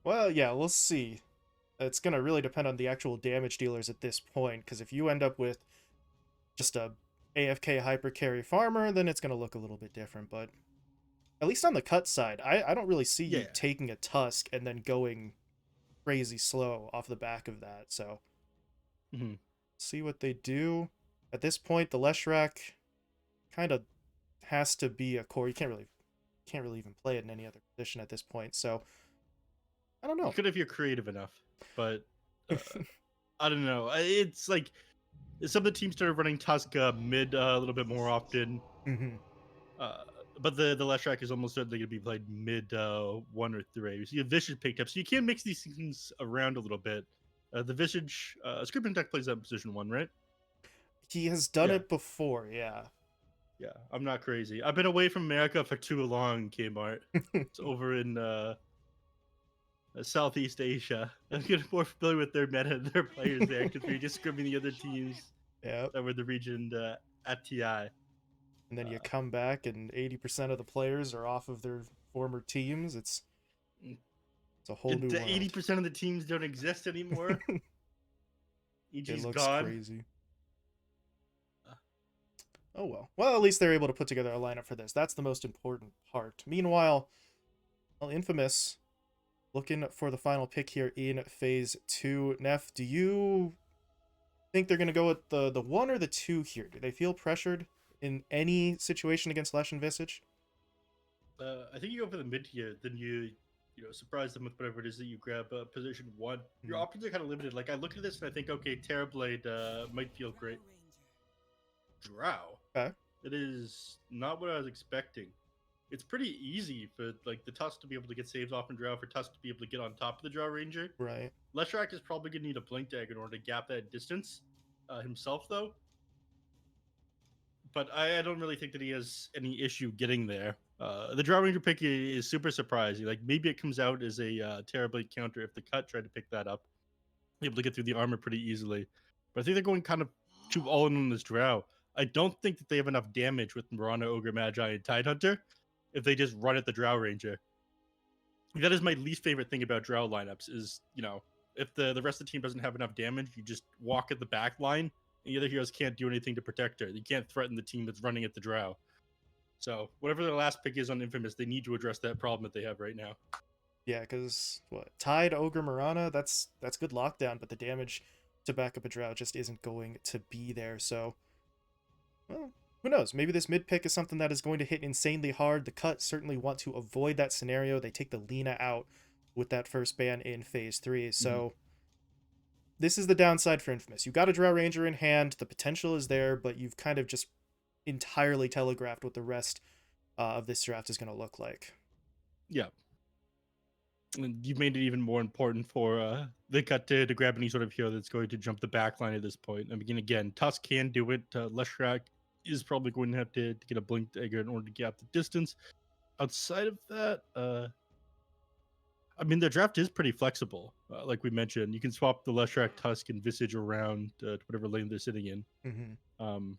Well, yeah, we'll see. It's gonna really depend on the actual damage dealers at this point, because if you end up with just a AFK hyper carry farmer, then it's gonna look a little bit different. But at least on the cut side, I don't really see you Yeah. taking a Tusk and then going crazy slow off the back of that. So Hmm. see what they do. At this point, the Leshrac kind of has to be a core. You can't really even play it in any other position at this point. So I don't You know. could if you're creative enough, but uh, I don't know. It's like some of the teams started running Tusk mid a little bit more often. Hmm. Uh, but the Leshrac is almost certainly going to be played mid 1 or 3. So you have Visage picked up, so you can mix these things around a little bit. The Visage Scripting deck plays that in position 1, right? He has done Yeah, it before, yeah. yeah. I'm not crazy. I've been away from America for too long, Kmart. It's over in Southeast Asia. I'm getting more familiar with their meta and their players there because we are just scrimming the other teams Yep. that were in the region at TI. And then you Uh, come back and 80% of the players are off of their former teams. It's a whole new the world. 80% of the teams don't exist anymore. It EG's looks gone. crazy. Oh well. Well, at least they're able to put together a lineup for this. That's the most important part. Meanwhile, well, Infamous looking for the final pick here in phase 2. Neph, do you think they're going to go with the 1 or the 2 here? Do they feel pressured in any situation against Lesh and Visage? I think you go for the mid tier, then you surprise them with whatever it is that you grab position 1. Your Hmm. options are kind of limited. Like I look at this and I think, okay, Terrorblade might feel great. Drow. Okay. It is not what I was expecting. It's pretty easy for like the Tusk to be able to get saves off in Drow, for Tusk to be able to get on top of the Drow Ranger. Right. Leshrac is probably going to need a Blink Dagger in order to gap that distance himself, though. But I don't really think that he has any issue getting there. The Drow Ranger pick is super surprising. Like maybe it comes out as a Terrorblade counter if the cut tried to pick that up, able to get through the armor pretty easily. But I think they're going kind of too all in on this Drow. I don't think that they have enough damage with Mirana, Ogre Magi, and Tidehunter if they just run at the Drow Ranger. That is my least favorite thing about Drow lineups is, if the rest of the team doesn't have enough damage, you just walk at the back line, and the other heroes can't do anything to protect her. You can't threaten the team that's running at the Drow. So whatever their last pick is on Infamous, they need to address that problem that they have right now. Yeah, because what Tide Ogre Marana, that's good lockdown, but the damage to back up a Drow just isn't going to be there. So, well, who knows? Maybe this mid pick is something that is going to hit insanely hard. The cut certainly want to avoid that scenario. They take the Lina out with that first ban in phase 3. Mm-hmm. So this is the downside for Infamous. You got a Drow Ranger in hand. The potential is there, but you've kind of just entirely telegraphed what the rest of this draft is going to look like. Yeah, and you've made it even more important for the cut to grab any sort of hero that's going to jump the back line at this point. I mean, again, Tusk can do it. Leshrac is probably going to have to get a Blink Dagger in order to gap the distance. Outside of that, I mean, the draft is pretty flexible. Like we mentioned, you can swap the Leshrac, Tusk, and Visage around to whatever lane they're sitting in. Mm-hmm. Um,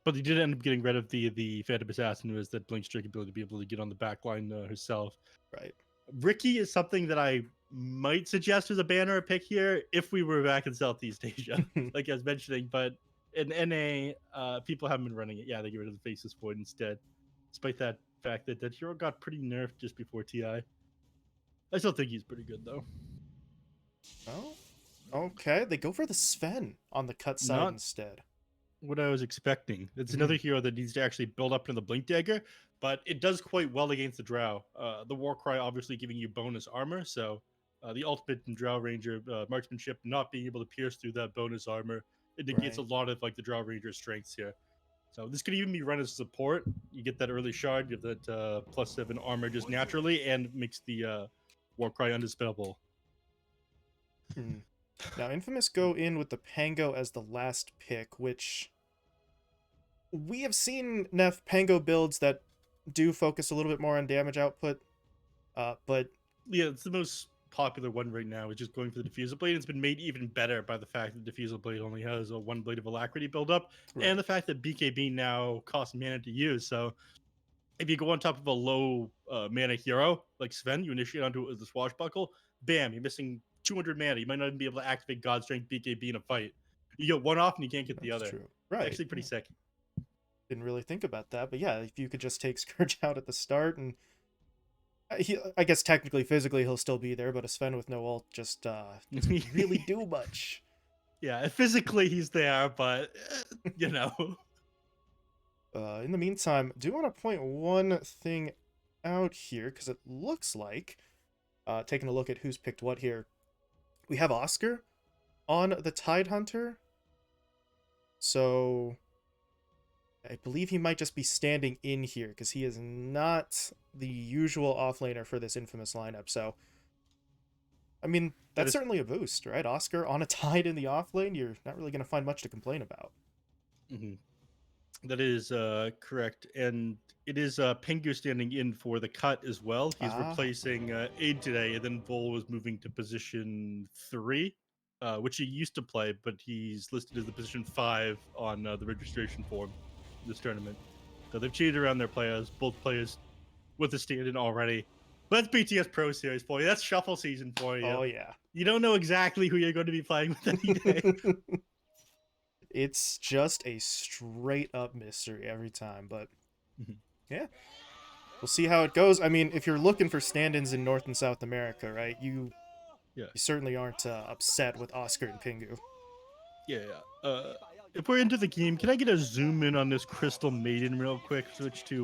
but they did end up getting rid of the Phantom Assassin, who has that blink streak ability to be able to get on the back line herself. Right. Ricky is something that I might suggest as a banner pick here if we were back in Southeast Asia, like I was mentioning. But in NA, people haven't been running it. Yeah, they get rid of the Faceless Void instead, despite that fact that that hero got pretty nerfed just before TI. I still think he's pretty good though. Oh, okay. They go for the Sven on the cut side Not instead. what I was expecting. It's Mm-hmm. another hero that needs to actually build up into the Blink Dagger, but it does quite well against the Drow. The Warcry obviously giving you bonus armor, so the ultimate in Drow Ranger marksmanship not being able to pierce through that bonus armor, it negates Right. a lot of like the Drow Ranger strengths here. So this could even be run as support. You get that early shard, you have that +7 armor just naturally, and makes the Warcry undispellable. Hmm. Now, Infamous go in with the Pango as the last pick, which we have seen Neph Pango builds that do focus a little bit more on damage output, but Yeah, it's the most popular one right now. Is just going for the diffusal blade. It's been made even better by the fact that the diffusal blade only has a one blade of alacrity buildup, and right. the fact that BKB now costs mana to use. So if you go on top of a low mana hero like Sven, you initiate onto it with the swashbuckle. Bam, you're missing 200 mana. You might not even be able to activate God Strength BKB in a fight. You get one off and you can't get the That's other. true. It's Right. actually pretty Yeah. sick. Didn't really think about that, but yeah, if you could just take Scourge out at the start, and I guess technically, physically, he'll still be there, but a Sven with no ult just doesn't really do much. Yeah, physically he's there, but you know. In the meantime, do want to point one thing out here, because it looks like, taking a look at who's picked what here, we have Oscar on the Tidehunter, so I believe he might just be standing in here, because he is not the usual offlaner for this infamous lineup, so, I mean, That that's is certainly a boost, right? Oscar on a Tide in the offlane, you're not really going to find much to complain about. mhm. That is correct, and it is Pengu standing in for the cut as well. He's Ah, replacing Aid today, and then Vol was moving to position 3, which he used to play, but he's listed as the position 5 on the registration form this tournament. So they've cheated around their players, both players with the stand-in already. But that's BTS Pro Series for you. That's shuffle season for you. oh yeah. You don't know exactly who you're going to be playing with any day. It's just a straight up mystery every time, but Mhm. yeah, we'll see how it goes. I mean, if you're looking for stand-ins in North and South America, right, Yeah. you certainly aren't upset with Oscar and Pingu. Yeah, yeah. If we're into the game, can I get a zoom in on this Crystal Maiden real quick? Switch to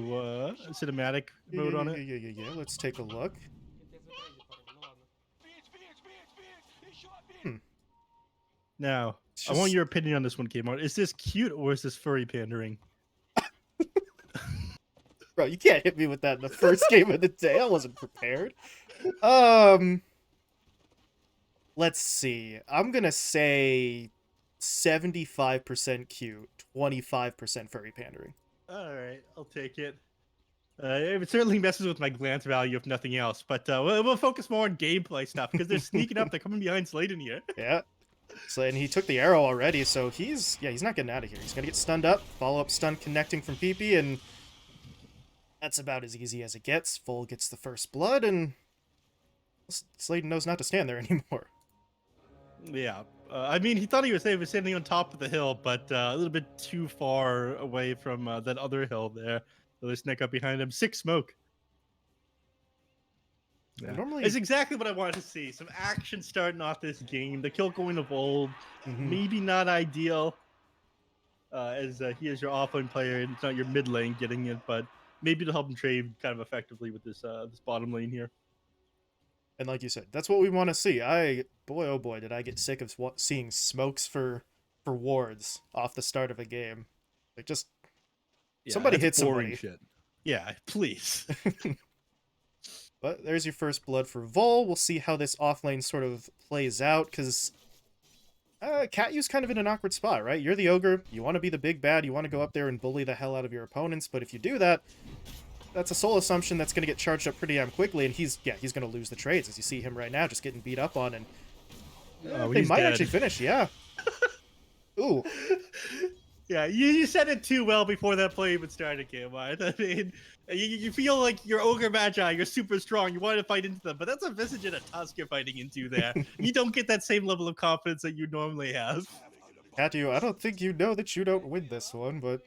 cinematic Yeah, yeah, mode yeah, on yeah, it. yeah, yeah, yeah. Let's take a look. Hmm. Now, It's I want just, your opinion on this one, Kmart. Is this cute or is this furry pandering? bro, you can't hit me with that in the first game of the day. I wasn't prepared. Um, let's see. I'm gonna say 75% cute, 25% furry pandering. All right, I'll take it. It certainly messes with my glance value, if nothing else. But we'll focus more on gameplay stuff because they're sneaking up. They're coming behind Sladen here. Yeah. So, and he took the arrow already, so he's not getting out of here. He's gonna get stunned up, follow up stun connecting from PP, and that's about as easy as it gets. Full gets the first blood, and Sladen knows not to stand there anymore. Yeah. I mean, he thought he was safe. He was standing on top of the hill, but a little bit too far away from that other hill there. So they sneak up behind him. 6 smoke. And Yeah. It's normally, exactly what I wanted to see. Some action starting off this game. The kill going to Vold. mhm. Maybe not ideal as he is your offlane player and it's not your mid lane getting it, but maybe to help him trade kind of effectively with this bottom lane here. And like you said, that's what we want to see. Boy, oh boy, did I get sick of seeing smokes for wards off the start of a game. Like, just Yeah, somebody that's hit boring somebody. shit. Yeah, please. But there's your first blood for Vol. We'll see how this offlane sort of plays out, because Katyu's kind of in an awkward spot, right? You're the ogre, you want to be the big bad, you want to go up there and bully the hell out of your opponents, but if you do that, that's a soul assumption that's going to get charged up pretty damn quickly, and he's going to lose the trades, as you see him right now, just getting beat up on, and Oh, they he's might dead. actually finish, yeah. Ooh, Yeah, you said it too well before that play even started, Kmart. I mean, you feel like you're Ogre Magi, you're super strong, you want to fight into them, but that's a Visage and a Tusk you're fighting into there. You don't get that same level of confidence that you normally have. Katyu, I don't think you know that you don't win this one, but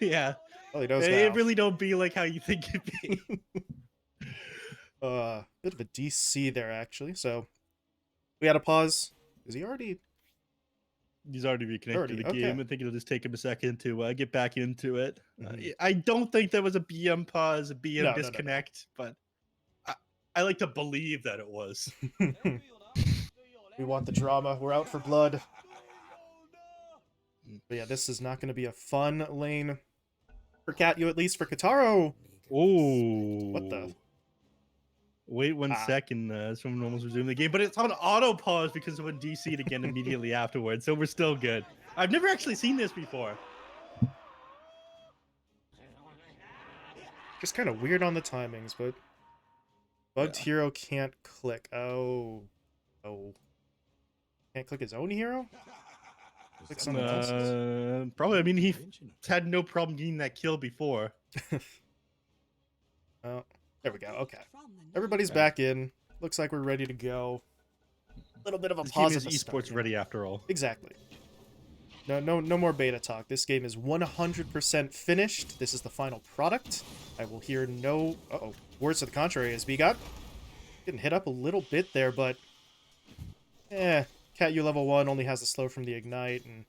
Yeah, well, he knows it now. really don't be like how you think it be. Bit of a DC there, actually, so we had a pause. Is he already? He's already reconnected to Already, the okay. game. I think it'll just take him a second to get back into it. Mhm. I don't think there was a BM pause, a BM No, no, no, no. disconnect, but I, I like to believe that it was. We want the drama. We're out for blood. But yeah, this is not going to be a fun lane for Katyu, at least for Kataro. What the? Oh. Wait one Ah, second. Someone almost resumed the game, but it's on auto pause because someone DC'd again immediately afterwards, so we're still good. I've never actually seen this before. just kind of weird on the timings, but bugged Yeah. hero can't click. Oh, can't click his own hero. Click someone else's. Probably. I mean, he had no problem getting that kill before. Oh, there we go. Okay. Everybody's back in. Looks like we're ready to go. A little bit of a This game pause is at the start. esports ready after all. Exactly. No more beta talk. This game is 100% finished. This is the final product. I will hear no... Uh-oh. Words to the contrary as BGod. Getting hit up a little bit there, but... Cat U level 1 only has the slow from the Ignite, and...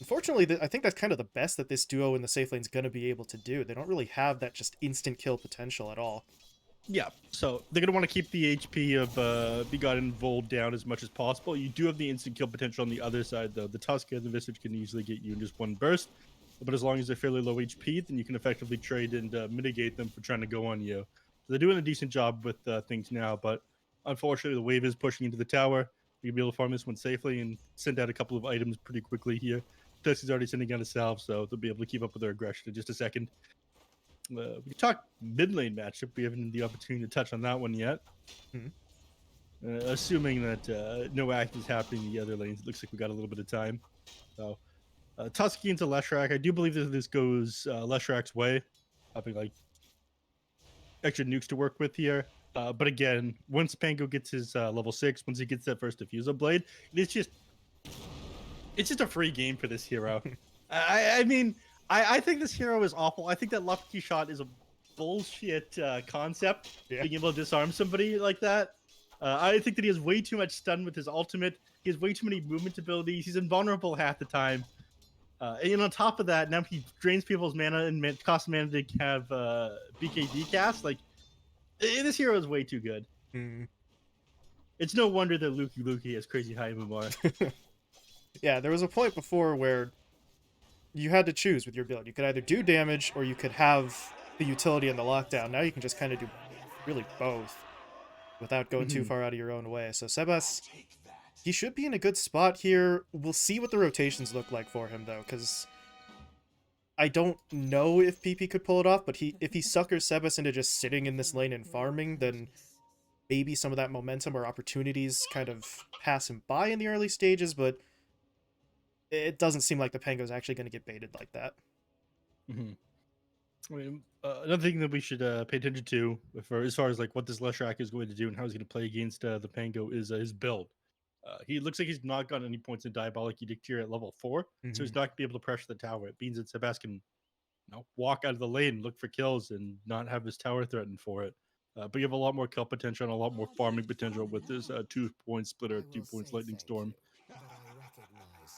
Unfortunately, I think that's kind of the best that this duo in the safe lane is going to be able to do. They don't really have that just instant kill potential at all. Yeah, so they're going to want to keep the HP of BGod and Vol down as much as possible. You do have the instant kill potential on the other side, though. The Tusk and the Visage can easily get you in just one burst. But as long as they're fairly low HP, then you can effectively trade and mitigate them for trying to go on you. So they're doing a decent job with things now, but unfortunately the wave is pushing into the tower. You'll be able to farm this one safely and send out a couple of items pretty quickly here. Tusk is already sending out a salve, so they'll be able to keep up with their aggression in just a second. We can talk mid lane matchup. We haven't had the opportunity to touch on that one yet. Assuming that no act is happening in the other lanes, it looks like we got a little bit of time. So Tusky into Leshrac. I do believe that this goes Leshrac's way, having like extra nukes to work with here. But again, once Pango gets his level 6, once he gets that first Diffusal Blade, it's just a free game for this hero. I mean, I think this hero is awful. I think that Lucky Shot is a bullshit concept, being able to disarm somebody like that. I think that he has way too much stun with his ultimate. He has way too many movement abilities. He's invulnerable half the time. And on top of that, now he drains people's mana and costs mana to have BKB cast. Like, this hero is way too good. It's no wonder that Luki has crazy high MMR. Yeah, there was a point before where you had to choose with your build. You could either do damage or you could have the utility and the lockdown. Now you can just kind of do really both without going too far out of your own way. So Sebas, he should be in a good spot here. We'll see what the rotations look like for him, though, because I don't know if PP could pull it off, but if he suckers Sebas into just sitting in this lane and farming, then maybe some of that momentum or opportunities kind of pass him by in the early stages, but it doesn't seem like the Pango's actually going to get baited like that. I mean, another thing that we should pay attention to, for as far as like what this Leshrac is going to do and how he's going to play against the Pango, is his build. He looks like he's not gotten any points in Diabolic Edict here at level 4, so he's not going to be able to pressure the tower. It means that Sebas can walk out of the lane, look for kills, and not have his tower threatened for it. But you have a lot more kill potential and a lot more farming potential with this 2-point splitter, 2 points lightning storm.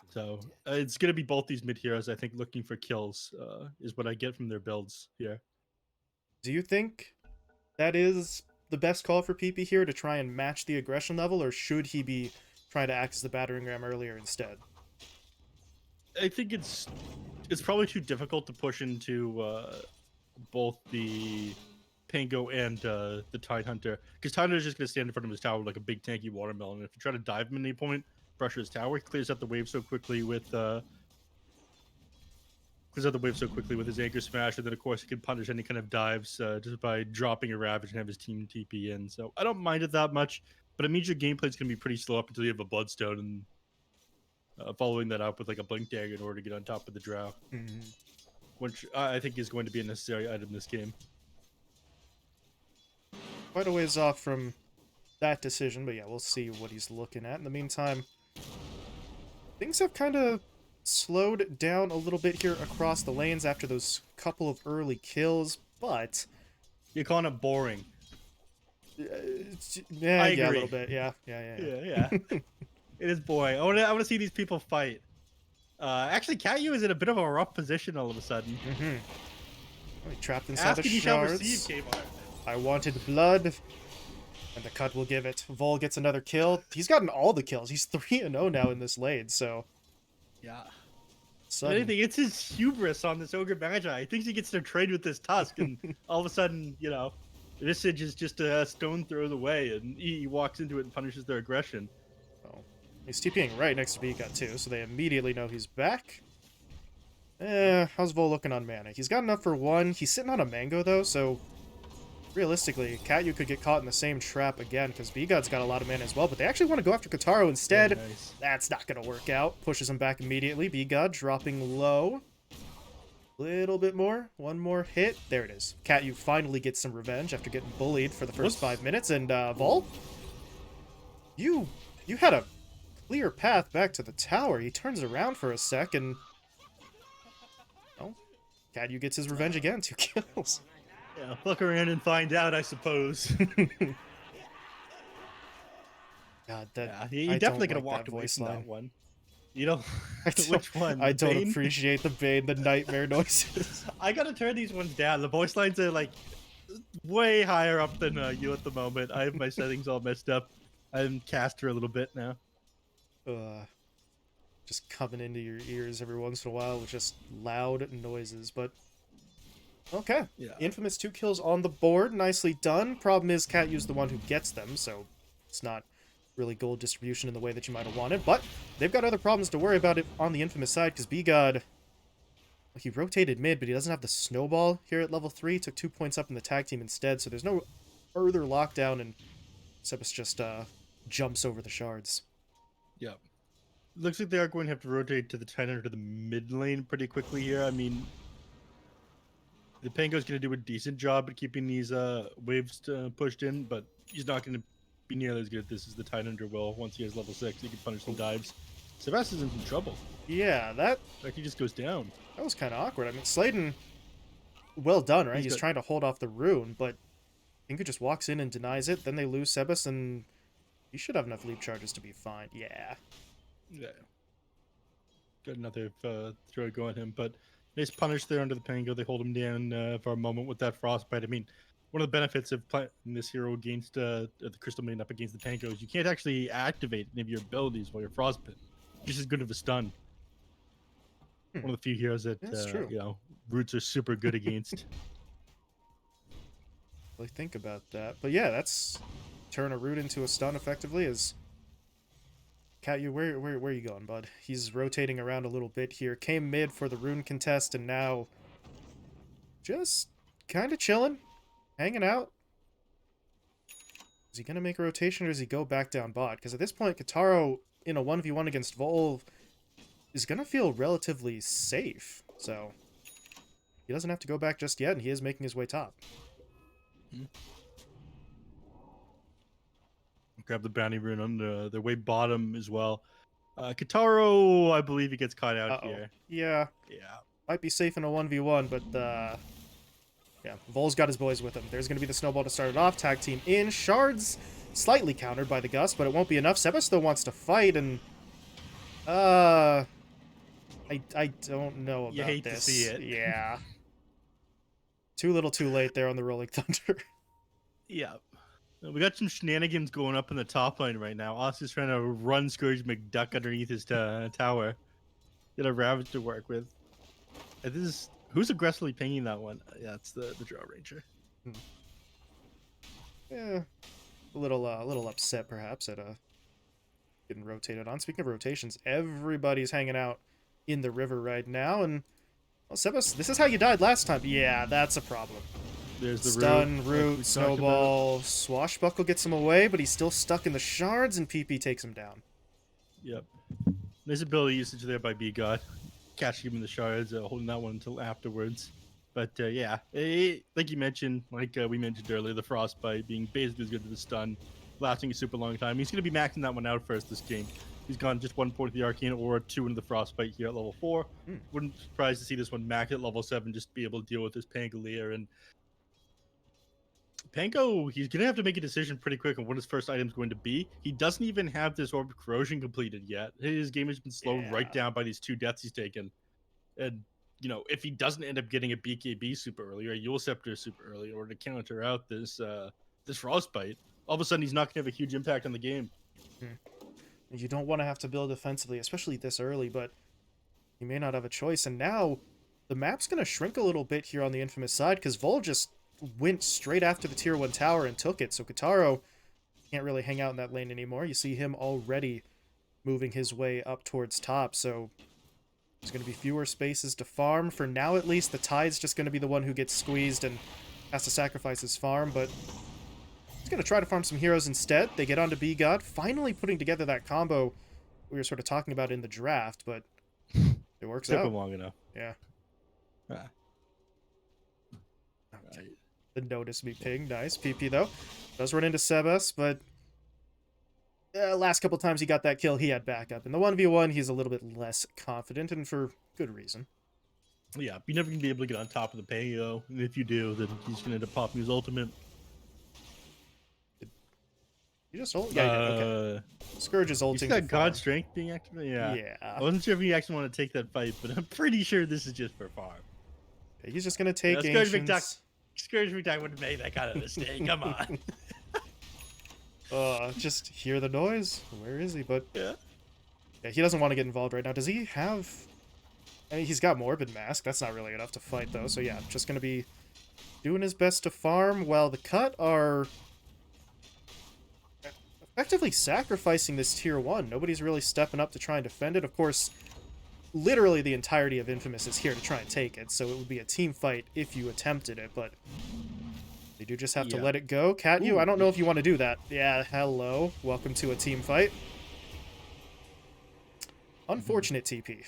So it's going to be both these mid heroes, I think, looking for kills is what I get from their builds here. Do you think that is the best call for PP here, to try and match the aggression level, or should he be trying to act as the battering ram earlier instead? I think it's probably too difficult to push into both the Pango and the Tidehunter, because Tidehunter is just going to stand in front of his tower like a big tanky watermelon. And if you try to dive him at any point, pressure his tower, he clears out the wave so quickly with his anchor smash, and then of course he can punish any kind of dives just by dropping a ravage and have his team TP in. So I don't mind it that much, but it means your gameplay is going to be pretty slow up until you have a Bloodstone, and following that up with like a Blink Dagger in order to get on top of the Drow, which I think is going to be a necessary item in this game. Quite a ways off from that decision, but yeah, we'll see what he's looking at. In the meantime, things have kind of slowed down a little bit here across the lanes after those couple of early kills, but... You're calling it boring. Yeah, I a agree. little bit. Yeah. It is boring. I want to see these people fight. Actually, Cat-U is in a bit of a rough position all of a sudden. Trapped inside the Asking you shall shards. receive, Kmart. I wanted blood, and the cut will give it. Vol gets another kill. He's gotten all the kills. He's 3-0 now in this lane, so... Yeah. Sudden. Anything, it's his hubris on this Ogre Magi. He thinks he gets to trade with this Tusk, and all of a sudden, Visage is just a stone throws away, and he walks into it and punishes their aggression. Oh. He's TPing right next to Beacut too, so they immediately know he's back. How's Vol looking on mana? He's got enough for one. He's sitting on a Mango, though, so... Realistically, Cat-U could get caught in the same trap again, because B-God's got a lot of mana as well, but they actually want to go after Kataro instead. Nice. That's not going to work out. Pushes him back immediately. B-God dropping low. Little bit more. One more hit. There it is. Cat, finally gets some revenge after getting bullied for the first Whoops. 5 minutes. And Vol, you had a clear path back to the tower. He turns around for a sec and oh, Cat, gets his revenge again. 2 kills. Yeah, look around and find out, I suppose. God, that Yeah, he I definitely don't could have like walked that away voice from line. that one. You know, I which one? I The don't Bane? appreciate the Bane, the nightmare noises. I gotta turn these ones down. The voice lines are like way higher up than you at the moment. I have my settings all messed up. I'm caster a little bit now. Just coming into your ears every once in a while with just loud noises, but okay. Yeah. Infamous 2 kills on the board. Nicely done. Problem is, Cat used the one who gets them, so it's not really gold distribution in the way that you might have wanted. But they've got other problems to worry about it on the Infamous side, because B-God, he rotated mid, but he doesn't have the snowball here at level 3. Took 2 points up in the tag team instead, so there's no further lockdown, and Sebas just jumps over the shards. Yep. Looks like they are going to have to rotate to the 10 or to the mid lane pretty quickly here. I mean, the Pango's going to do a decent job at keeping these waves pushed in, but he's not going to be nearly as good at this as the Tidehunter will. Once he has level 6, he can punish some dives. Sebastian's in trouble. Yeah, that Like, he just goes down. was kind of awkward. I mean, Sladen, well done, right? He's got- trying to hold off the rune, but Ingu just walks in and denies it. Then they lose Sebas, and he should have enough leap charges to be fine. Yeah. Yeah. Got another throw go at him, but nice punish there under the Pango. They hold him down for a moment with that frostbite. I mean, one of the benefits of playing this hero against the Crystal Maiden up against the Pango is you can't actually activate any of your abilities while you're frostbit. Just as good of a stun. One of the few heroes that That's true. you know, roots are super good against. Really think about that. But yeah, that's turn a root into a stun effectively. Is Cat, where are you going, bud? He's rotating around a little bit here. Came mid for the rune contest, and now just kind of chilling, hanging out. Is he gonna make a rotation, or does he go back down bot? Because at this point, Kataro in a 1v1 against Volv is gonna feel relatively safe. So he doesn't have to go back just yet, and he is making his way top. Grab the bounty rune on their way bottom as well. Kataro, I believe he gets caught out here. Yeah. Yeah. Might be safe in a 1v1, but yeah, Vol's got his boys with him. There's going to be the snowball to start it off. Tag team in. Shards slightly countered by the gust, but it won't be enough. Sebas still wants to fight, and I don't know about You hate this. to see it. Yeah. Too little too late there on the Rolling Thunder. Yeah. We got some shenanigans going up in the top line right now. Austin's trying to run Scourge McDuck underneath his tower. Get a Ravage to work with. And this is, who's aggressively pinging that one? Yeah, it's the Draw Ranger. Yeah. A little upset perhaps at getting rotated on. Speaking of rotations, everybody's hanging out in the river right now, and well, Sebas, this is how you died last time. Yeah, that's a problem. There's the Stun, root, like we snowball, swashbuckle gets him away, but he's still stuck in the shards, and PP takes him down. Yep. Nice ability usage there by B-God. Catching him in the shards, holding that one until afterwards. But yeah, like you mentioned, like we mentioned earlier, the frostbite being basically as good as the stun, lasting a super long time. He's going to be maxing that one out first this game. He's gone just 1 point to the Arcane or 2 into the frostbite here at level 4. Wouldn't be surprised to see this one max at level 7, just to be able to deal with this Pangolier. And Panko, he's going to have to make a decision pretty quick on what his first item is going to be. He doesn't even have this Orb of Corrosion completed yet. His game has been slowed right down by these 2 deaths he's taken. And, you know, if he doesn't end up getting a BKB super early or a Yule Scepter super early in order to counter out this this Frostbite, all of a sudden he's not going to have a huge impact on the game. You don't want to have to build defensively, especially this early, but you may not have a choice. And now the map's going to shrink a little bit here on the Infamous side, because Vol just went straight after the tier 1 tower and took it. So Kataro can't really hang out in that lane anymore. You see him already moving his way up towards top. So there's going to be fewer spaces to farm. For now, at least, the Tide's just going to be the one who gets squeezed and has to sacrifice his farm. But he's going to try to farm some heroes instead. They get onto B-God, finally putting together that combo we were sort of talking about in the draft. But it works out. Took him long enough. Yeah. Ah, Okay. right. The notice me ping. Nice. PP, though. Does run into Sebas, but last couple times he got that kill, he had backup. In the 1v1, he's a little bit less confident, and for good reason. Yeah, you're never gonna be able to get on top of the Peo, and if you do, then he's gonna end up popping his ultimate. You just ult? Yeah, you did. Okay. Scourge is You see ulting to that God farm. Strength being activated? Yeah. Yeah. I wasn't sure if you actually want to take that fight, but I'm pretty sure this is just for farm. Okay, he's just gonna take Scourge McDuck. Ancients. Scourge McDuck would have made that kind of mistake. Come on. Just hear the noise. Where is he? But Yeah. yeah, he doesn't want to get involved right now. Does he have... I mean, he's got Morbid Mask. That's not really enough to fight, though. So yeah, just gonna be doing his best to farm, while the Cut are effectively sacrificing this tier 1. Nobody's really stepping up to try and defend it. Of course, literally the entirety of Infamous is here to try and take it, so it would be a team fight if you attempted it, but they do just have to let it go. Cat you, I don't know if you want to do that. Yeah, hello. Welcome to a team fight. Unfortunate TP.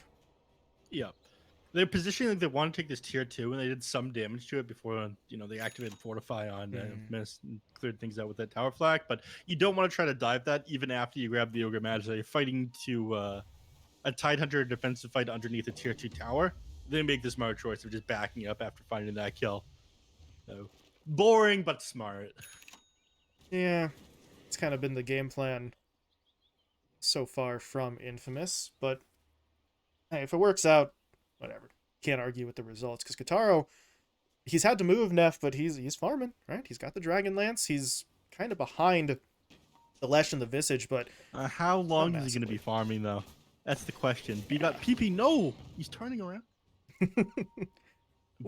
Yeah. They're positioning like they want to take this tier 2, and they did some damage to it before, they activated Fortify on Miss and cleared things out with that tower flag. But you don't want to try to dive that even after you grab the Ogre Magi. You're fighting to a Tidehunter defensive fight underneath a tier 2 tower. They make the smart choice of just backing up after finding that kill. So, boring, but smart. Yeah, it's kind of been the game plan so far from Infamous, but hey, if it works out, whatever. Can't argue with the results, because Kataro, he's had to move Neph, but he's farming, right? He's got the Dragon Lance. He's kind of behind the Lesh and the Visage, but how long is he going to be farming, though? That's the question. B got PP. No, he's turning around.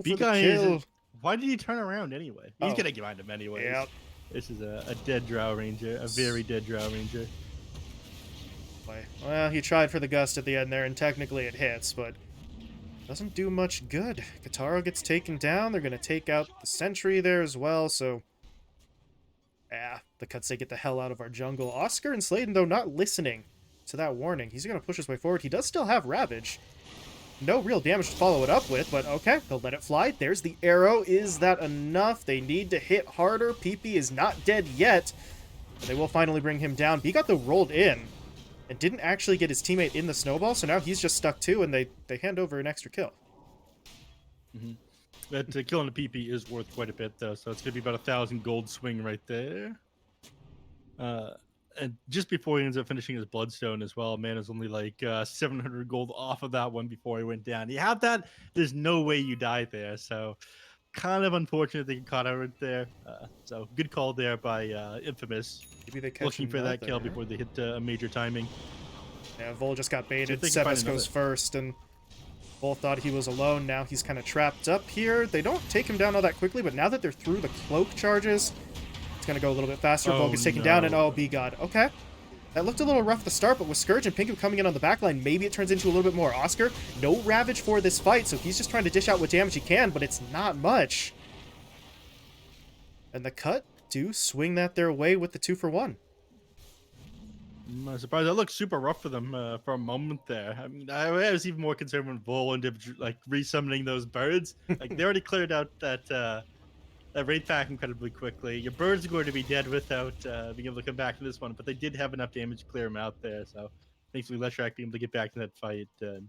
B guy is. Why did he turn around anyway? He's gonna get behind him anyways. Yep. This is a dead Drow Ranger, a very dead Drow Ranger. Well, he tried for the Gust at the end there, and technically it hits, but doesn't do much good. Kataro gets taken down. They're gonna take out the Sentry there as well, so the Cuts say get the hell out of our jungle. Oscar and Sladen, though, not listening to that warning. He's gonna push his way forward. He does still have Ravage. No real damage to follow it up with, but okay, they'll let it fly. There's the arrow. Is that enough? They need to hit harder. PP is not dead yet, but they will finally bring him down. B got the rolled in and didn't actually get his teammate in the snowball, so now he's just stuck too, and they hand over an extra kill. That kill on the PP is worth quite a bit, though, so it's going to be about 1,000 gold swing right there. And just before he ends up finishing his Bloodstone as well, man is only like 700 gold off of that one before he went down. You have that, there's no way you die there, so kind of unfortunate they get caught out right there. So good call there by Infamous. Maybe they catch looking for that kill before they hit a major timing. Yeah, Vol just got baited. Sebas goes first, and Vol thought he was alone. Now he's kind of trapped up here. They don't take him down all that quickly, but now that they're through the cloak charges, it's going to go a little bit faster. Vol gets taken down, and B God. Okay. That looked a little rough at the start, but with Scourge and Pinkham coming in on the backline, maybe it turns into a little bit more. Oscar, no Ravage for this fight, so he's just trying to dish out what damage he can, but it's not much. And the Cut do swing that their way with the 2-for-1. I'm surprised. That looked super rough for them for a moment there. I mean, I was even more concerned when Vol ended up like resummoning those birds. Like they already cleared out that raid pack incredibly quickly. Your birds are going to be dead without being able to come back to this one, but they did have enough damage to clear them out there. So thankfully, Leshrac being able to get back to that fight and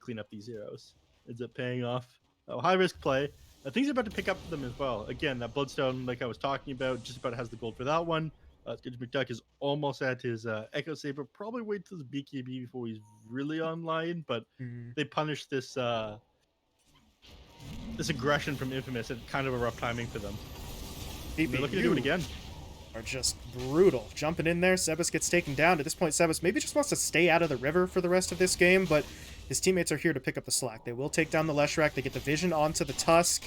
clean up these heroes ends up paying off. High risk play. Things are about to pick up for them as well. Again, that Bloodstone, like I was talking about, just about has the gold for that one. Skirmishes McDuck is almost at his Echo Saber. Probably wait till his BKB before he's really online, but they punish this this aggression from Infamous at kind of a rough timing for them. They're looking to do it again. Are just brutal. Jumping in there, Sebas gets taken down. At this point, Sebas maybe just wants to stay out of the river for the rest of this game, but his teammates are here to pick up the slack. They will take down the Leshrac. They get the vision onto the Tusk,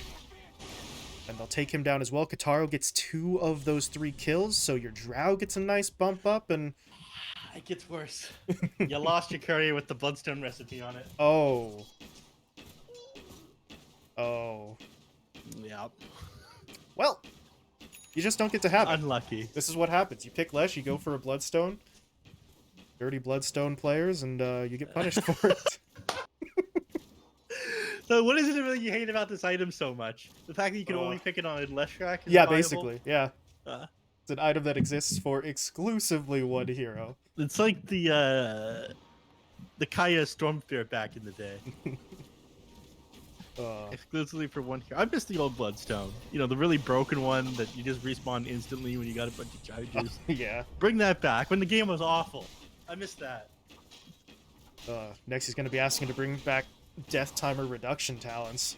and they'll take him down as well. Kataro gets 2 of those 3 kills, so your Drow gets a nice bump up, and it gets worse. You lost your courier with the Bloodstone recipe on it. Oh. Yep. Well, you just don't get to have it. Unlucky. This is what happens. You pick Lesh, you go for a Bloodstone. Dirty Bloodstone players, and you get punished for it. So what is it really you hate about this item so much? The fact that you can Uh, only pick it on a less track is yeah, viable? basically, yeah. Uh, It's an item that exists for exclusively one hero. it's like the Kaya Stormfear back in the day. Uh, Exclusively for one hero. I miss the old Bloodstone. You know, the really broken one that you just respawn instantly when you got a bunch of charges. yeah. Bring that back when the game was awful. I miss that. Next he's gonna be asking to bring back death timer reduction talents.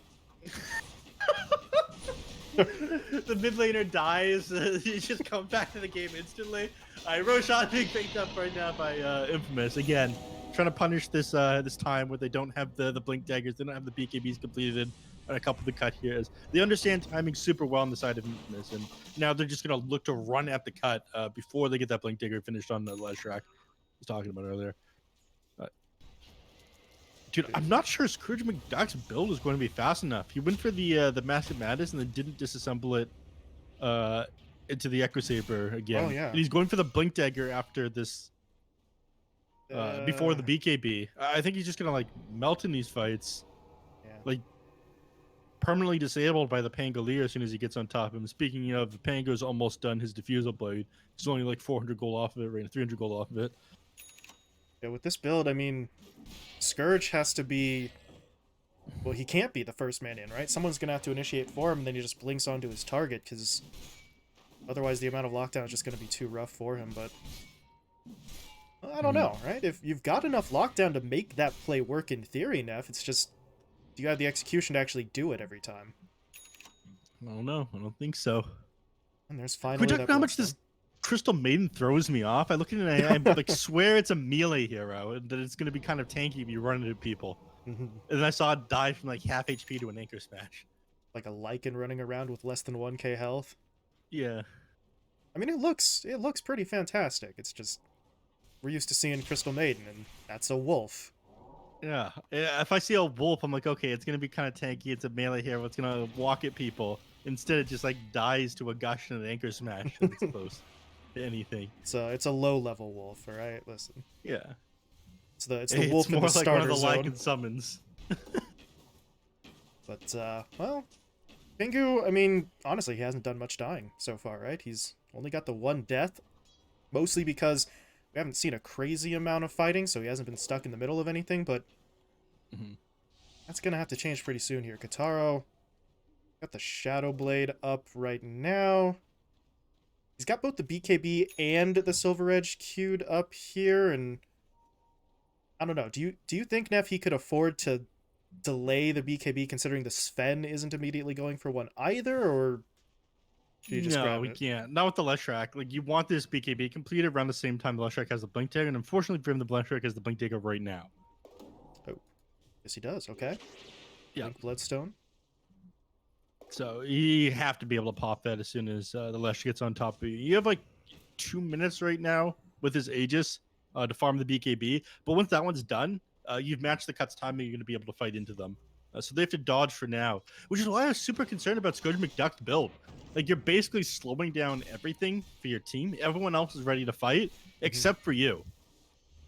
The mid laner dies, you just come back to the game instantly. Alright, Roshan being picked up right now by Infamous. Again, trying to punish this this time where they don't have the blink daggers, they don't have the BKBs completed, and a couple of the cut here. They understand timing super well on the side of Infamous, and now they're just gonna look to run at the cut before they get that blink dagger finished on the Leshrac I was talking about earlier. Dude, I'm not sure Scrooge McDuck's build is going to be fast enough. He went for the Massive Madness and then didn't disassemble it into the Echo Saber again. Oh, yeah. And he's going for the Blink Dagger after this before the BKB. I think he's just gonna like melt in these fights. Yeah. Like permanently disabled by the Pangolier as soon as he gets on top of him. Speaking of, the Pango's almost done his Diffusal Blade. He's only like 400 gold off of it, right? 300 gold off of it. Yeah, with this build, I mean, Scourge has to be... Well, he can't be the first man in, right? Someone's going to have to initiate for him, and then he just blinks onto his target, because otherwise the amount of lockdown is just going to be too rough for him, but... Well, I don't know, right? If you've got enough lockdown to make that play work in theory, Neff, it's just... Do you have the execution to actually do it every time? I don't know. I don't think so. And there's Can we finally talk that about how much bloodstone. this Crystal Maiden throws me off? I look at it and I like swear it's a melee hero and that it's going to be kind of tanky if you run into people. Mhm. And then I saw it die from like half HP to an anchor smash. Like a Lycan running around with less than 1k health. Yeah. I mean, it looks pretty fantastic. It's just we're used to seeing Crystal Maiden, and that's a wolf. Yeah. If I see a wolf, I'm like, okay, it's going to be kind of tanky. It's a melee hero. It's going to walk at people. Instead, it just like dies to a gush and an anchor smash when it's close to anything. It's a low level wolf, all right. Listen, Yeah. it's the wolf in more the like one of starter the zone. Lycan summons. But well, Pingu, I mean, honestly, he hasn't done much dying so far, right? He's only got the one death, mostly because we haven't seen a crazy amount of fighting, so he hasn't been stuck in the middle of anything. But that's gonna have to change pretty soon here. Kataro got the Shadow Blade up right now. He's got both the BKB and the Silver Edge queued up here, and I don't know. Do you think, Neff, he could afford to delay the BKB considering the Sven isn't immediately going for one either, or should you just No, grab we it? can't. Not with the Leshrac. Like, you want this BKB completed around the same time the Leshrac has the Blink Dagger, and unfortunately for him, the Leshrac has the Blink Dagger right now. Oh, yes, he does. Okay. Yeah. Blink Bloodstone. So you have to be able to pop that as soon as the Lesh gets on top of you. You have like 2 minutes right now with his Aegis to farm the BKB, but once that one's done, you've matched the cuts timing. You're going to be able to fight into them. So they have to dodge for now, which is why I was super concerned about Scourge McDuck's build. Like, you're basically slowing down everything for your team. Everyone else is ready to fight except for you.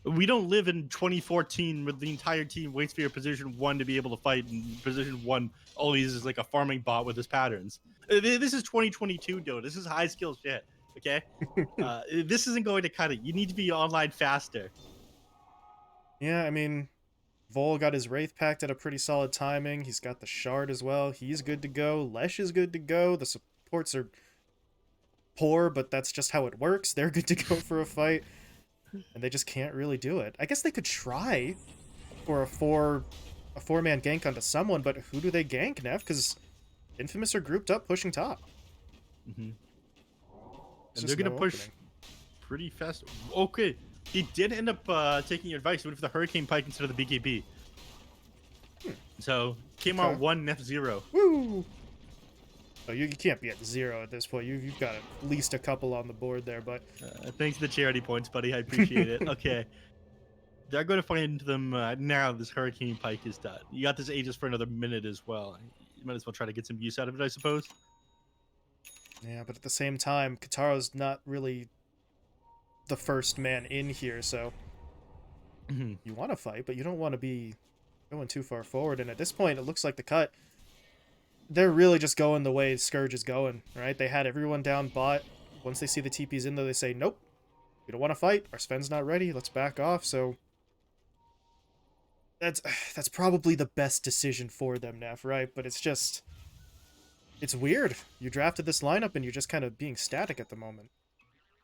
We don't live in 2014 where the entire team waits for your position 1 to be able to fight, and position 1 always is like a farming bot with his patterns. This is 2022, though. This is high skill shit, okay? This isn't going to cut it. You need to be online faster. Yeah, I mean, Vol got his Wraith Pact at a pretty solid timing. He's got the Shard as well. He's good to go. Lesh is good to go. The supports are poor, but that's just how it works. They're good to go for a fight. And they just can't really do it. I guess they could try for a four-man gank onto someone, but who do they gank, Neff? Because Infamous are grouped up pushing top. And they're going to push pretty fast. Okay, he did end up taking your advice. He went for the Hurricane Pike instead of the BKB. So, Kmart 1, neph 0. Woo! Oh, you can't be at 0 at this point. You've got at least a couple on the board there, but... Thanks for the charity points, buddy. I appreciate it. Okay. They're going to fight into them now. This Hurricane Pike is done. You got this Aegis for another minute as well. You might as well try to get some use out of it, I suppose. Yeah, but at the same time, Kataro's not really the first man in here, so... You want to fight, but you don't want to be going too far forward, and at this point, it looks like the cut, they're really just going the way Scourge is going, right? They had everyone down bot. Once they see the TP's in there, they say, nope, we don't want to fight. Our Sven's not ready. Let's back off. So that's probably the best decision for them, Neph, right? But it's weird. You drafted this lineup and you're just kind of being static at the moment.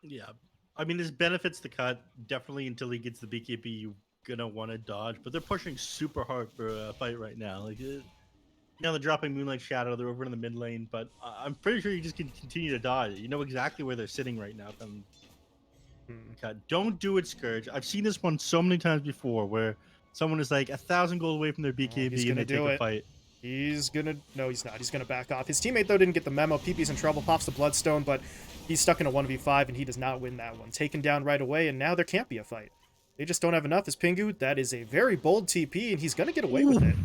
Yeah. I mean, this benefits the cut definitely until he gets the BKB. You're gonna want to dodge, but they're pushing super hard for a fight right now. Like, they're dropping Moonlight Shadow. They're over in the mid lane, but I'm pretty sure you just can continue to dodge. You know exactly where they're sitting right now. Cut. Don't do it, Scourge. I've seen this one so many times before, where someone is like 1,000 gold away from their BKB and they take a fight. He's gonna... No, he's not. He's gonna back off. His teammate, though, didn't get the memo. PP's in trouble, pops the Bloodstone, but he's stuck in a 1v5, and he does not win that one. Taken down right away, and now there can't be a fight. They just don't have enough as Pingu. That is a very bold TP, and he's gonna get away with it.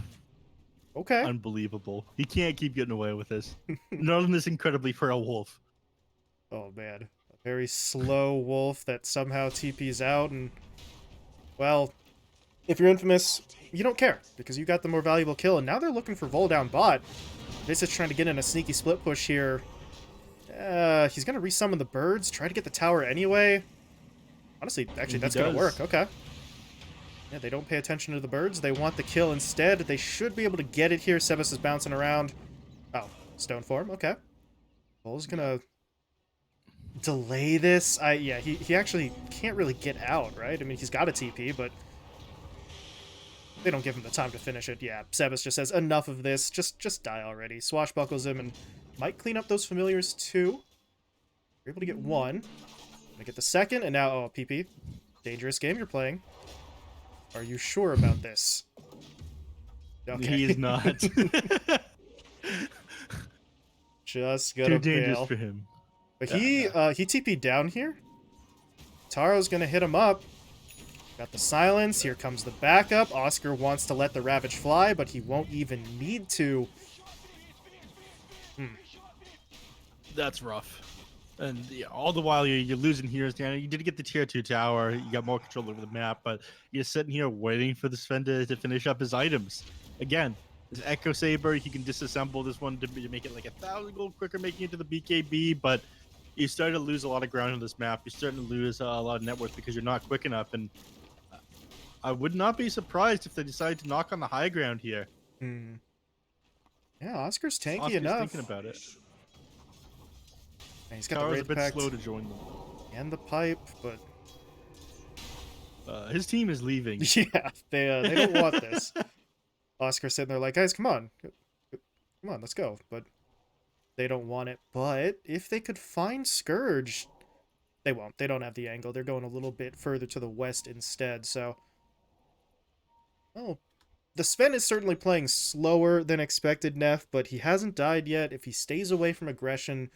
Okay. Unbelievable. He can't keep getting away with this. Not on this incredibly frail wolf. Oh, man. A very slow wolf that somehow TP's out, and... Well, if you're Infamous, you don't care, because you got the more valuable kill, and now they're looking for Vol down bot. This is trying to get in a sneaky split push here. He's going to resummon the birds, try to get the tower anyway. Honestly, actually, that's going to work. Okay. Yeah, they don't pay attention to the birds. They want the kill instead. They should be able to get it here. Sebas is bouncing around. Oh, stone form. Okay. Vol's going to delay this. Yeah, he actually can't really get out, right? I mean, he's got a TP, but they don't give him the time to finish it. Yeah, Sebas just says, enough of this. Just die already. Swashbuckles him and might clean up those familiars too. You're able to get one. Gonna get the second, and now, oh, PP. Dangerous game you're playing. Are you sure about this? Okay. He is not. Just gonna Too dangerous bail. for him. But he TP'd down here. Taro's gonna hit him up. Got the silence. Here comes the backup. Oscar wants to let the Ravage fly, but he won't even need to. That's rough. And yeah, all the while you're losing heroes down. You did get the tier 2 tower. You got more control over the map, but you're sitting here waiting for the Sven to finish up his items. Again, this Echo Saber, he can disassemble this one to make it like 1,000 gold quicker, making it to the BKB, but you start to lose a lot of ground on this map. You're starting to lose a lot of net worth because you're not quick enough, and I would not be surprised if they decide to knock on the high ground here. Yeah, Oscar's tanky Oscar's enough. thinking about it. And he's got Taro's the a bit pact slow to join them. and the pipe, but his team is leaving. yeah, they don't want this. Oscar's sitting there like, guys, come on, let's go. But they don't want it. But if they could find Scourge, they won't. They don't have the angle. They're going a little bit further to the west instead. So, oh, the Sven is certainly playing slower than expected, Neph, but he hasn't died yet. If he stays away from aggression,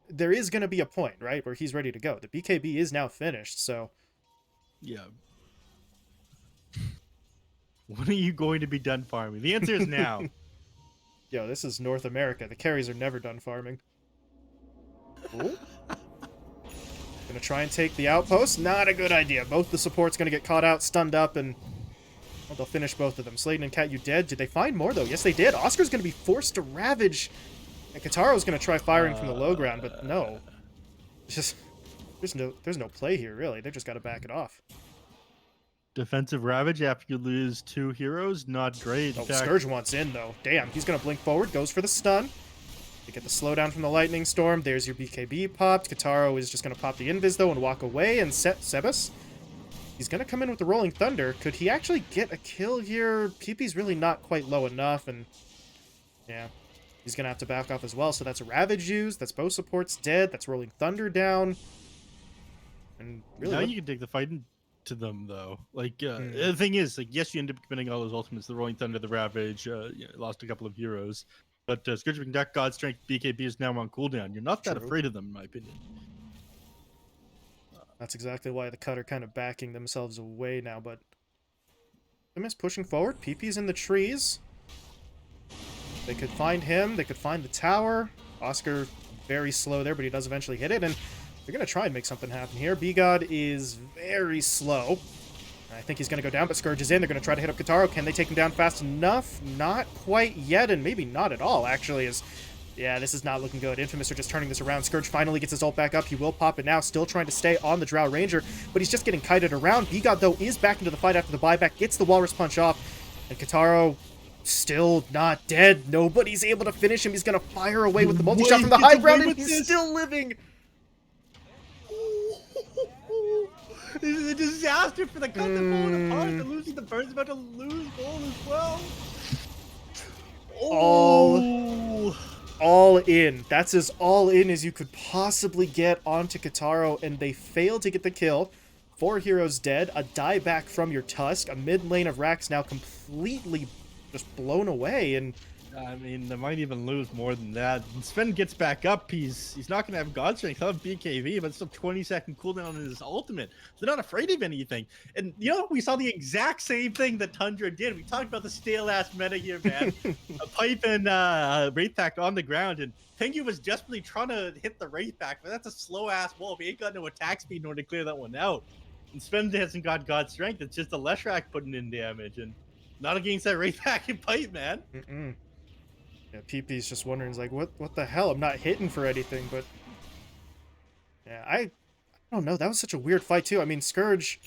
there is going to be a point, right, where he's ready to go. The BKB is now finished, so... Yeah. When are you going to be done farming? The answer is now. Yo, this is North America. The carries are never done farming. Ooh. Gonna try and take the outpost. Not a good idea. Both the supports gonna get caught out, stunned up, and... Well, they'll finish both of them. Sladen and Cat, you dead? Did they find more, though? Yes, they did. Oscar's gonna be forced to ravage... And Kataro's gonna try firing from the low ground, but no. It's just there's no play here, really. They just gotta back it off. Defensive Ravage after you lose 2 heroes, not great. Oh, Scourge wants in, though. Damn, he's gonna blink forward, goes for the stun. You get the slowdown from the Lightning Storm. There's your BKB popped. Kataro is just gonna pop the Invis, though, and walk away, and Sebas. He's gonna come in with the Rolling Thunder. Could he actually get a kill here? PP's really not quite low enough, and... Yeah. He's going to have to back off as well. So that's a Ravage used. That's both supports dead. That's Rolling Thunder down. And really, now you can take the fight to them, though. Like, the thing is, like, yes, you end up committing all those ultimates. The Rolling Thunder, the Ravage, lost a couple of heroes. But Scourge of Deck, God Strength, BKB is now on cooldown. You're not that afraid of them, in my opinion. That's exactly why the Cut are kind of backing themselves away now. But Infamous pushing forward. PP's in the trees. They could find him. They could find the tower. Oscar very slow there, but he does eventually hit it. And they're going to try and make something happen here. B-God is very slow. I think he's going to go down, but Scourge is in. They're going to try to hit up Kataro. Can they take him down fast enough? Not quite yet, and maybe not at all, actually, as... Yeah, this is not looking good. Infamous are just turning this around. Scourge finally gets his ult back up. He will pop it now, still trying to stay on the Drow Ranger, but he's just getting kited around. B-God, though, is back into the fight after the buyback, gets the Walrus Punch off, and Kataro still not dead. Nobody's able to finish him. He's going to fire away with the multi-shot from the high ground, and he's still living. This is a disaster for the cut the phone apart. They're losing the bird's about to lose gold as well. All in. That's as all in as you could possibly get onto Kataro, and they fail to get the kill. 4 heroes dead, a dieback from your Tusk, a mid lane of Rax now completely just blown away, and I mean, they might even lose more than that. When Sven gets back up, he's not going to have God Strength. He'll have BKB, but it's still 20-second cooldown on his ultimate. They're not afraid of anything. And, you know, we saw the exact same thing that Tundra did. We talked about the stale-ass meta here, man. A pipe and Wraith Pack on the ground, and Tengu was desperately trying to hit the Wraith Pack, but that's a slow-ass wolf. He ain't got no attack speed in order to clear that one out. And Sven hasn't got God Strength. It's just a Leshrac putting in damage, and not against that Wraith Pack and pipe, man. Yeah, PP's just wondering, like, what the hell? I'm not hitting for anything, but... Yeah, I don't know. That was such a weird fight, too. I mean, Scourge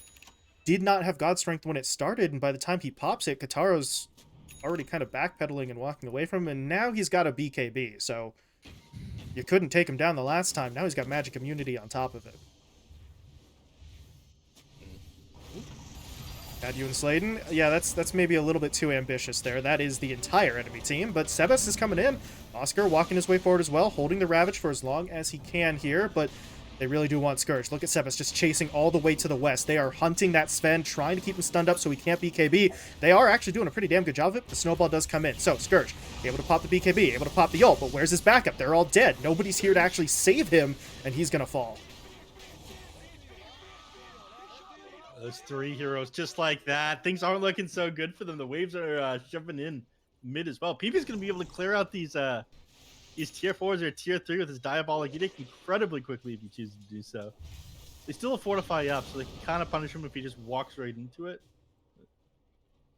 did not have God Strength when it started, and by the time he pops it, Kataro's already kind of backpedaling and walking away from him, and now he's got a BKB, so you couldn't take him down the last time. Now he's got magic immunity on top of it. Got you and Sladen. Yeah, that's maybe a little bit too ambitious there. That is the entire enemy team, but Sebas is coming in. Oscar walking his way forward as well, holding the Ravage for as long as he can here, but they really do want Scourge. Look at Sebas just chasing all the way to the west. They are hunting that Sven, trying to keep him stunned up so he can't BKB. They are actually doing a pretty damn good job of it. The snowball does come in. So, Scourge, able to pop the BKB, able to pop the ult, but where's his backup? They're all dead. Nobody's here to actually save him, and he's gonna fall. Those 3 heroes just like that. Things aren't looking so good for them. The waves are shoving in mid as well. PP's going to be able to clear out these tier 4s or tier 3 with his Diabolic Edict incredibly quickly if he chooses to do so. They still have Fortify up, so they can kind of punish him if he just walks right into it.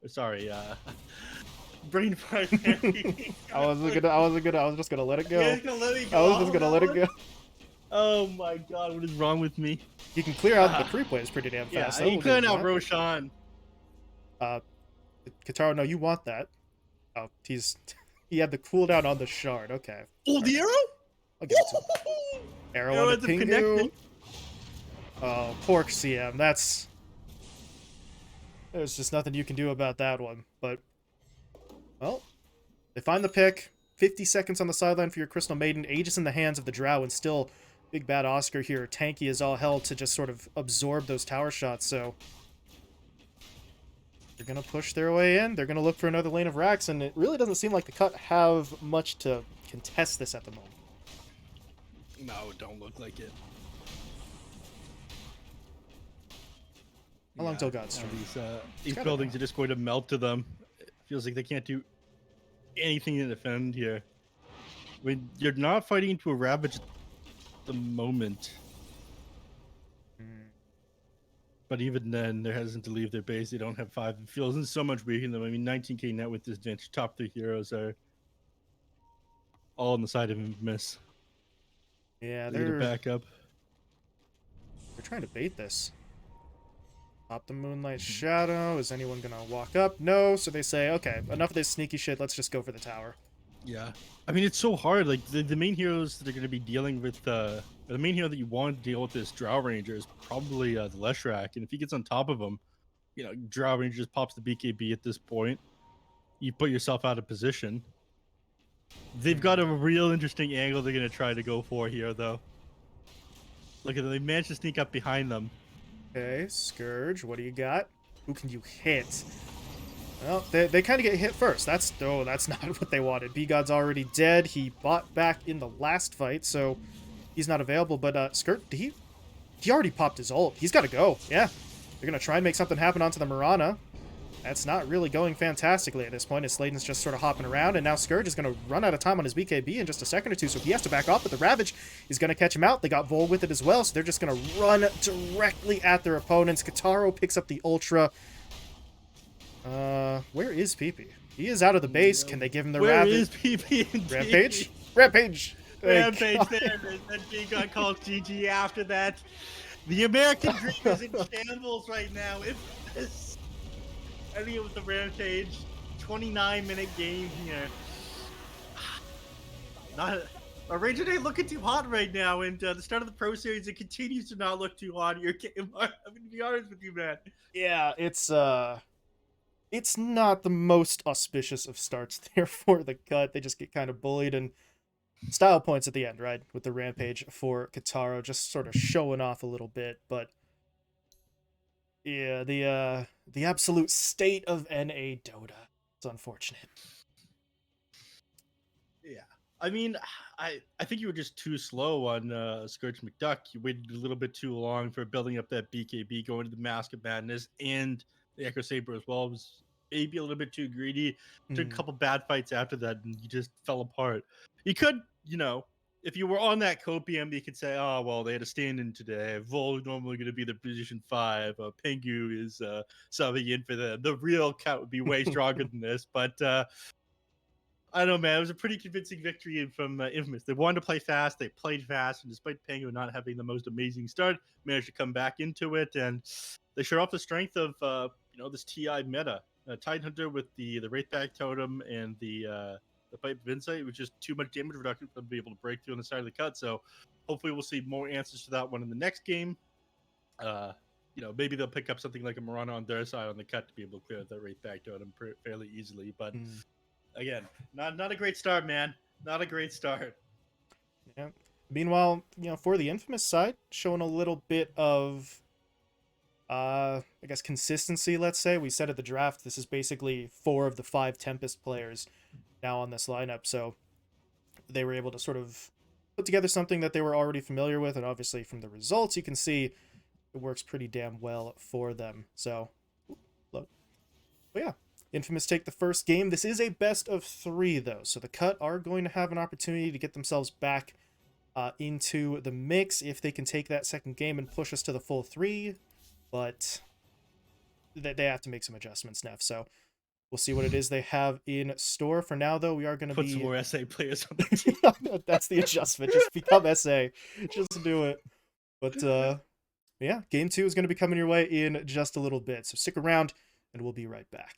Sorry, brain fart. I was just gonna let it go. I was just gonna let it go. Oh my god, what is wrong with me? You can clear out the creep waves pretty damn fast. Yeah, you clearing out Roshan. Kataro, no, you want that. Oh, he had the cooldown on the shard. Okay. Oh, the arrow? I'll give it to him. Arrow on the Pingu. Oh, pork CM. There's just nothing you can do about that one. But, well, they find the pick. 50 seconds on the sideline for your Crystal Maiden. Aegis in the hands of the Drow, and still big bad Oscar here. Tanky is all hell to just sort of absorb those tower shots, so they're going to push their way in. They're going to look for another lane of Rax, and it really doesn't seem like the Cut have much to contest this at the moment. No, it don't look like it. How long till God's Strength? These buildings are just going to melt to them. It feels like they can't do anything to defend here. I mean, you're not fighting into a Ravage at the moment. But even then, they're hesitant to leave their base. They don't have 5. It feels so much weaker than them. I mean, 19k net with this bench. Top 3 heroes are all on the side of Infamous. Yeah, they need a backup. They're trying to bait this. Pop the Moonlight Shadow. Is anyone gonna walk up? No. So they say, okay, enough of this sneaky shit. Let's just go for the tower. Yeah. I mean, it's so hard. Like, the main heroes that are going to be dealing with, the main hero that you want to deal with this Drow Ranger is probably the Leshrac. And if he gets on top of him, you know, Drow Ranger just pops the BKB at this point. You put yourself out of position. They've got a real interesting angle they're going to try to go for here, though. Look at them. They managed to sneak up behind them. Okay, Scourge, what do you got? Who can you hit? Well, they kind of get hit first. That's not what they wanted. B-God's already dead. He bought back in the last fight, so he's not available. But Skirt, he already popped his ult. He's got to go. Yeah, they're gonna try and make something happen onto the Mirana. That's not really going fantastically at this point, as Sladen's just sort of hopping around, and now Scourge is going to run out of time on his BKB in just a second or two, so he has to back off, but the Ravage is going to catch him out. They got Vol with it as well, so they're just going to run directly at their opponents. Kataro picks up the Ultra. Where is PP? He is out of the base. Can they give him the Ravage? Where is PP indeed? Rampage? Rampage! Rampage there. Then he got called GG after that. The American dream is in shambles right now. If this, I think it was the Rampage 29-minute game here. Not Ranger ain't looking too hot right now, and the start of the Pro Series, it continues to not look too hot. You're I'm gonna be honest with you, man. Yeah, it's not the most auspicious of starts there for the cut. They just get kind of bullied, and style points at the end, right? With the Rampage for Kataro, just sort of showing off a little bit, but yeah, the absolute state of NA Dota. It's unfortunate. Yeah. I mean, I think you were just too slow on Scourge McDuck. You waited a little bit too long for building up that BKB, going to the Mask of Madness, and the Echo Saber as well. It was maybe a little bit too greedy. Took a couple bad fights after that, and you just fell apart. You could, if you were on that Copium, you could say, oh, well, they had a stand-in today. Vol is normally going to be the position 5. Pengu is subbing in for them. The real count would be way stronger than this, but I don't know, man. It was a pretty convincing victory from Infamous. They wanted to play fast. They played fast, and despite Pengu not having the most amazing start, managed to come back into it, and they showed off the strength of this TI meta. Tidehunter with the Wraithback Totem and the Pipe of Insight was just too much damage reduction for them to be able to break through on the side of the cut. So hopefully we'll see more answers to that one in the next game. Maybe they'll pick up something like a Mirana on their side on the cut to be able to clear that Wraithback Totem fairly easily. But again, not a great start, man. Not a great start. Yeah. Meanwhile, for the Infamous side, showing a little bit of I guess consistency, let's say. We said at the draft, this is basically 4 of the 5 Tempest players now on this lineup, so they were able to sort of put together something that they were already familiar with, and obviously from the results you can see it works pretty damn well for them. So, but yeah, Infamous take the first game. This is a best of 3 though, so the Cut are going to have an opportunity to get themselves back into the mix if they can take that second game and push us to the full 3. But they have to make some adjustments, Neff. So we'll see what it is they have in store. For now, though, we are going to put some more SA players on the team. That's the adjustment. Just become SA. Just do it. But yeah, game 2 is going to be coming your way in just a little bit. So stick around, and we'll be right back.